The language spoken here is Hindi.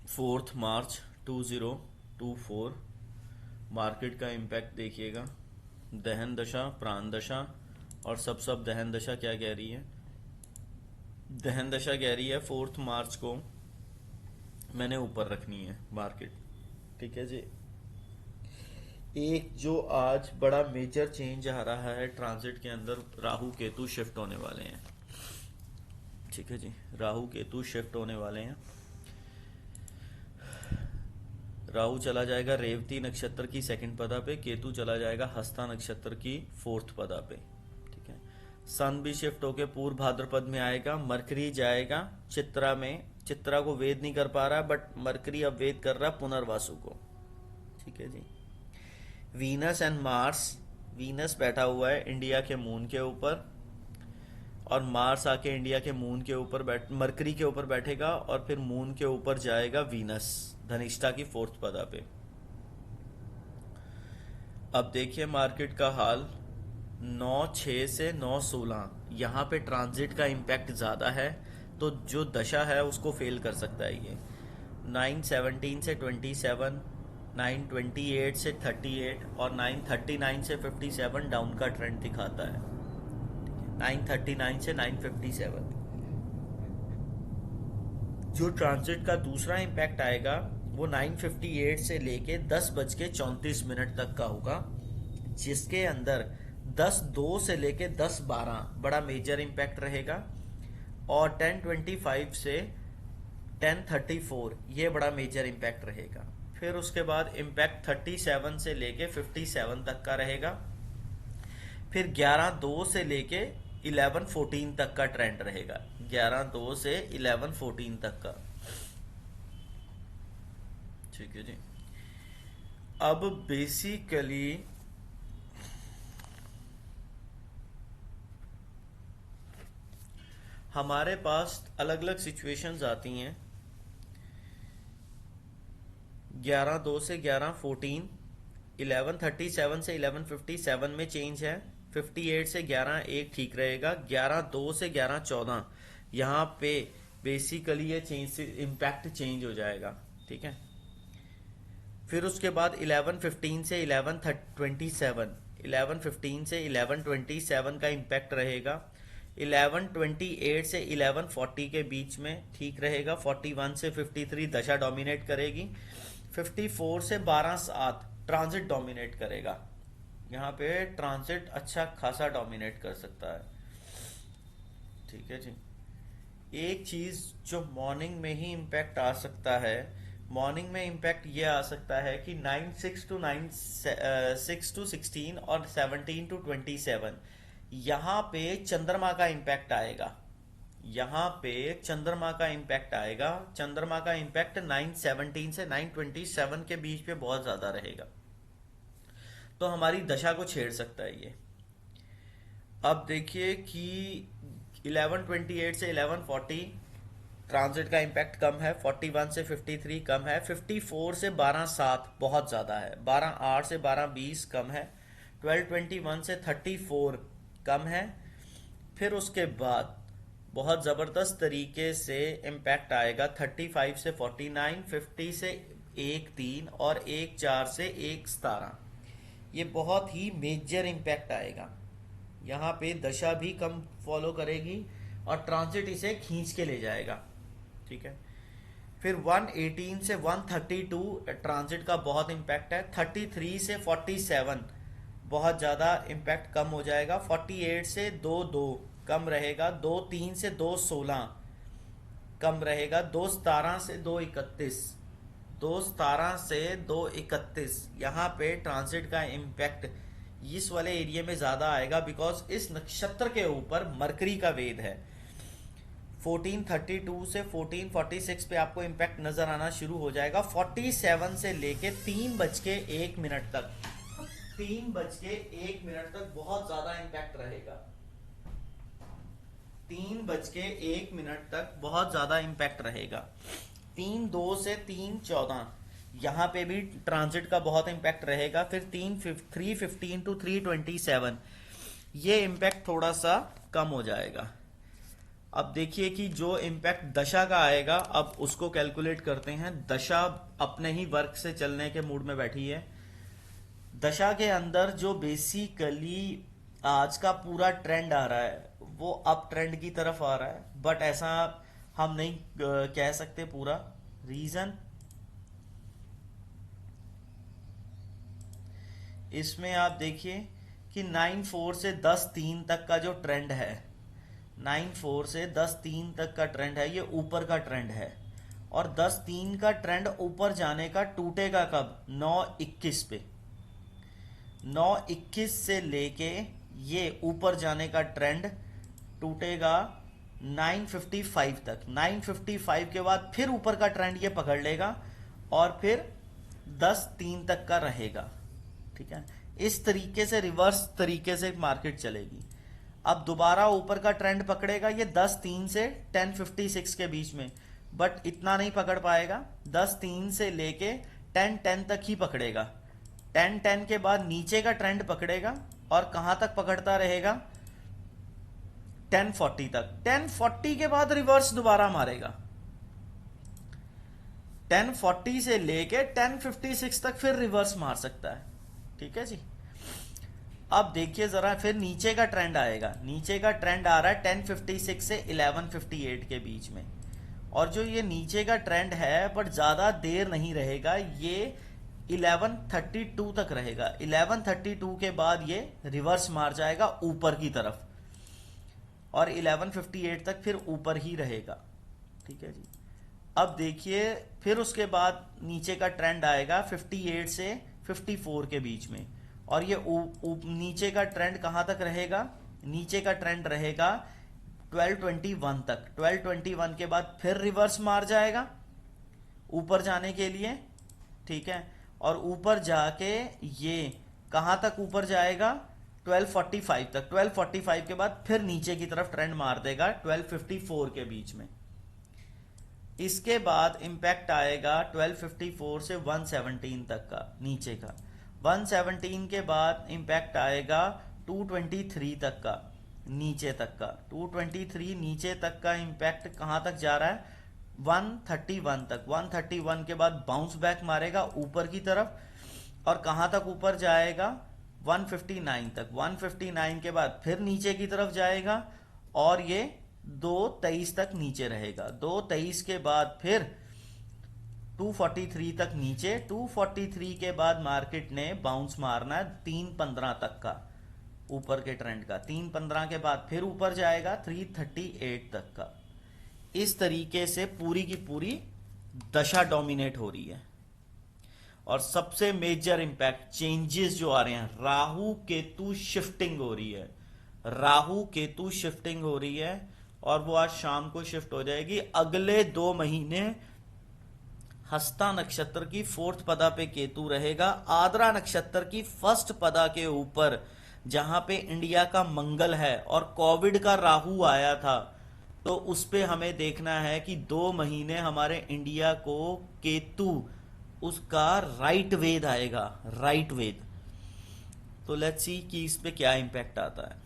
4 मार्च 2024 मार्केट का इम्पैक्ट देखिएगा। दहन दशा, प्राण दशा और सब दहन दशा क्या कह रही है? दहन दशा कह रही है 4 मार्च को मैंने ऊपर रखनी है मार्केट। ठीक है जी। एक जो आज बड़ा मेजर चेंज आ रहा है ट्रांजिट के अंदर, राहु केतु शिफ्ट होने वाले हैं। ठीक है जी, राहु केतु शिफ्ट होने वाले हैं। राहु चला जाएगा रेवती नक्षत्र की सेकंड पदा पे, केतु चला जाएगा हस्ता नक्षत्र की फोर्थ पदा पे। ठीक है। सन भी शिफ्ट होके पूर्व भाद्रपद में आएगा। मरकरी जाएगा चित्रा में। चित्रा को वेद नहीं कर पा रहा, बट मरकरी अब वेद कर रहा पुनर्वासु को। ठीक है जी। वीनस एंड मार्स, वीनस बैठा हुआ है इंडिया के मून के ऊपर, और मार्स आके इंडिया के मून के ऊपर मरकरी के ऊपर बैठेगा, और फिर मून के ऊपर जाएगा वीनस धनिष्ठा की फोर्थ पदा पे। अब देखिए मार्केट का हाल 9/6 से 9/16 यहाँ पे ट्रांजिट का इम्पैक्ट ज़्यादा है, तो जो दशा है उसको फेल कर सकता है ये। 9/17 से 27, 9/28 से 38 और 9/39 से 57 डाउन का ट्रेंड दिखाता है। 9/39 से 9/57 जो ट्रांजिट का दूसरा इम्पैक्ट आएगा वो 9:58 से लेके 10:34 तक का होगा, जिसके अंदर 10:02 से लेके 10:12 बड़ा मेजर इम्पैक्ट रहेगा, और 10:25 से 10:34 ये बड़ा मेजर इम्पैक्ट रहेगा। फिर उसके बाद इम्पैक्ट 37 से लेके 57 तक का रहेगा। फिर 11:02 से लेके 11:14 तक का ट्रेंड रहेगा। 11:02 से 11:14 तक का। ठीक है जी। अब बेसिकली हमारे पास अलग अलग सिचुएशंस आती हैं। 11:02 से 11:14, 11:37 से 11:57 में चेंज है। 58 से 11:01 ठीक रहेगा। 11:02 से 11:14 यहाँ पे बेसिकली ये चेंज इम्पैक्ट चेंज हो जाएगा। ठीक है। फिर उसके बाद 11:15 से 11:27, 11:15 से 11:27 का इम्पैक्ट रहेगा। 11:28 से 11:40 के बीच में ठीक रहेगा। 41 से 53 दशा डोमिनेट करेगी। 54 से 12/7 ट्रांजिट डोमिनेट करेगा। यहाँ पे ट्रांजिट अच्छा खासा डोमिनेट कर सकता है। ठीक है जी। एक चीज जो मॉर्निंग में ही इम्पैक्ट आ सकता है, मॉर्निंग में इम्पैक्ट ये आ सकता है कि 9/6 to 16 और 17 to 27 यहाँ पे चंद्रमा का इम्पैक्ट आएगा। यहाँ पे चंद्रमा का इम्पैक्ट आएगा। चंद्रमा का इम्पैक्ट 9/17 से 9/27 के बीच पे बहुत ज्यादा रहेगा, तो हमारी दशा को छेड़ सकता है ये। अब देखिए कि 11:28 से 11:40 ट्रांजिट का इम्पैक्ट कम है। 41 से 53 कम है। 54 से 12/7 बहुत ज़्यादा है। 12/8 से 12/20 कम है। 12:21 से 34 कम है। फिर उसके बाद बहुत ज़बरदस्त तरीके से इम्पैक्ट आएगा 35 से 49, 50 से 1/3 और 1/4 से 1/17। ये बहुत ही मेजर इम्पैक्ट आएगा। यहाँ पे दशा भी कम फॉलो करेगी और ट्रांजिट इसे खींच के ले जाएगा। ठीक है। फिर 118 से 132 ट्रांजिट का बहुत इम्पैक्ट है। 33 से 47 बहुत ज़्यादा इम्पैक्ट कम हो जाएगा। 48 से 2:2 कम रहेगा। 2:3 से 2:16 कम रहेगा। 2:17 से 2:31, 2:17 से 2:31 यहाँ पे ट्रांजिट का इम्पैक्ट इस वाले एरिया में ज़्यादा आएगा, बिकॉज इस नक्षत्र के ऊपर मरकरी का वेद है। 14:32 से 14:46 पे आपको इम्पैक्ट नजर आना शुरू हो जाएगा। 47 से लेके 3:01 तक, 3:01 तक बहुत ज्यादा इम्पैक्ट रहेगा। 3:01 तक बहुत ज्यादा इम्पैक्ट रहेगा। 3:02 से 3:14 यहाँ पे भी ट्रांजिट का बहुत इम्पैक्ट रहेगा। फिर 3:15 to 3:27 ये इम्पैक्ट थोड़ा सा कम हो जाएगा। अब देखिए कि जो इम्पैक्ट दशा का आएगा, अब उसको कैलकुलेट करते हैं। दशा अपने ही वर्क से चलने के मूड में बैठी है। दशा के अंदर जो बेसिकली आज का पूरा ट्रेंड आ रहा है वो अप ट्रेंड की तरफ आ रहा है, बट ऐसा हम नहीं कह सकते पूरा। रीजन इसमें आप देखिए कि 9-4 से 10-3 तक का जो ट्रेंड है, 9-4 से 10-3 तक का ट्रेंड है, ये ऊपर का ट्रेंड है। और 10-3 का ट्रेंड ऊपर जाने का टूटेगा कब? 9-21 पे। 9-21 से लेके ये ऊपर जाने का ट्रेंड टूटेगा 9:55 तक। 9:55 के बाद फिर ऊपर का ट्रेंड ये पकड़ लेगा और फिर 10-3 तक का रहेगा। ठीक है, इस तरीके से रिवर्स तरीके से मार्केट चलेगी। अब दोबारा ऊपर का ट्रेंड पकड़ेगा ये 10-3 से 10:56 के बीच में, बट इतना नहीं पकड़ पाएगा। 10-3 से लेके 10:10 तक ही पकड़ेगा। 10:10 के बाद नीचे का ट्रेंड पकड़ेगा और कहां तक पकड़ता रहेगा? 10:40 तक। 10:40 के बाद रिवर्स दोबारा मारेगा। 10:40 से लेके 10:56 तक फिर रिवर्स मार सकता है। ठीक है जी। अब देखिए जरा, फिर नीचे का ट्रेंड आएगा। नीचे का ट्रेंड आ रहा है 10:56 से 11:58 के बीच में। और जो ये नीचे का ट्रेंड है, बट ज्यादा देर नहीं रहेगा, ये 11:32 तक रहेगा। 11:32 के बाद ये रिवर्स मार जाएगा ऊपर की तरफ और 11:58 तक फिर ऊपर ही रहेगा। ठीक है जी। अब देखिए फिर उसके बाद नीचे का ट्रेंड आएगा 58 से 54 के बीच में, और ये नीचे का ट्रेंड कहां तक रहेगा? नीचे का ट्रेंड रहेगा 12:21 तक। 12:21 के बाद फिर रिवर्स मार जाएगा ऊपर जाने के लिए। ठीक है, और ऊपर जाके ये कहां तक ऊपर जाएगा? 12:45 तक। 12:45 के बाद फिर नीचे की तरफ ट्रेंड मार देगा 12:54 के बीच में। इसके बाद इंपैक्ट आएगा 12:54 से 1:17 तक का नीचे का। 1:17 के बाद इंपैक्ट आएगा 2:23 तक का नीचे तक का। 2:23 नीचे तक का इंपैक्ट कहां तक जा रहा है? 1:31 तक। 1:31 के बाद बाउंस बैक मारेगा ऊपर की तरफ और कहां तक ऊपर जाएगा? 1:59 तक। 1:59 के बाद फिर नीचे की तरफ जाएगा और ये 2:23 तक नीचे रहेगा। 2:23 के बाद फिर 2:43 तक नीचे। 2:43 के बाद मार्केट ने बाउंस मारना है 3:15 तक का ऊपर के ट्रेंड का। 3:15 के बाद फिर ऊपर जाएगा 3:38 तक का। इस तरीके से पूरी की पूरी दशा डोमिनेट हो रही है। और सबसे मेजर इंपैक्ट चेंजेस जो आ रहे हैं, राहु केतु शिफ्टिंग हो रही है। राहु केतु शिफ्टिंग हो रही है और वो आज शाम को शिफ्ट हो जाएगी। अगले 2 महीने हस्ता नक्षत्र की 4th पदा पे केतु रहेगा। आद्रा नक्षत्र की 1st पदा के ऊपर जहां पे इंडिया का मंगल है और कोविड का राहु आया था, तो उस पे हमें देखना है कि 2 महीने हमारे इंडिया को केतु उसका राइट वेद आएगा। राइट वेद। तो लेट्स सी कि इस पे क्या इंपैक्ट आता है।